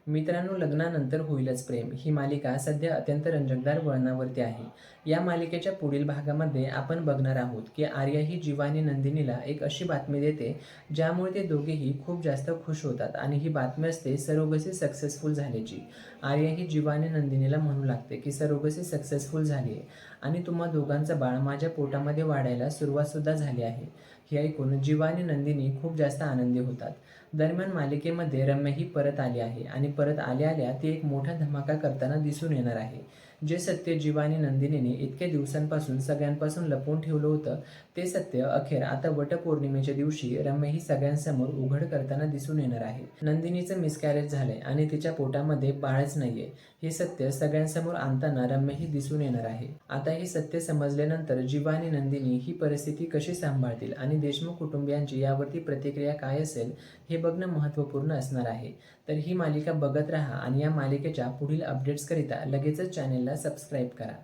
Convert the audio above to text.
मित्रांनो, लग्नानंतर होईलच प्रेम ही मालिका सध्या अत्यंत रंजकदार वळणावरती आहे. या मालिकेच्या पुढील भागामध्ये आपण बघणार आहोत की आर्या ही जीवा आणि नंदिनीला एक अशी बातमी देते ज्यामुळे ते दोघेही खूप जास्त खुश होतात आणि ही बातमी असते सरोगसी सक्सेसफुल झाल्याची. आर्या ही जीवा आणि नंदिनीला म्हणू लागते की सरोगसी सक्सेसफुल झाली आहे आणि तुम्हा दोघांचं बाळ माझ्या पोटामध्ये वाढायला सुरुवातसुद्धा झाली आहे. हे ऐकून जीवा आणि नंदिनी खूप जास्त आनंदी होतात. दरम्यान मालिकेमध्ये रम्या ही परत आली आहे आणि परत आल्या आल्या ती एक मोठा धमाका करताना दिसून येणार आहे. जे सत्य जीवा आणि नंदिनीने इतक्या दिवसांपासून सगळ्यांपासून लपवून ठेवलं होतं ते सत्य अखेर आता वटपौर्णिमेच्या दिवशी रम्या ही सगळ्यांसमोर उघड करताना दिसून येणार आहे. नंदिनीचं मिसकॅरेज झालंय आणि तिच्या पोटामध्ये बाळच नाहीये हे सत्य सगळ्यांसमोर आणताना रम्या ही दिसून येणार आहे. आता हे सत्य समजल्यानंतर जीवा आणि नंदिनी ही परिस्थिती कशी सांभाळतील आणि देशमुख कुटुंबियांची यावरती प्रतिक्रिया काय असेल हे बघणं महत्त्वपूर्ण असणार आहे. तर ही मालिका बघत राहा आणि या मालिकेच्या पुढील अपडेट्सकरिता लगेचच चॅनेलला सबस्क्राईब करा.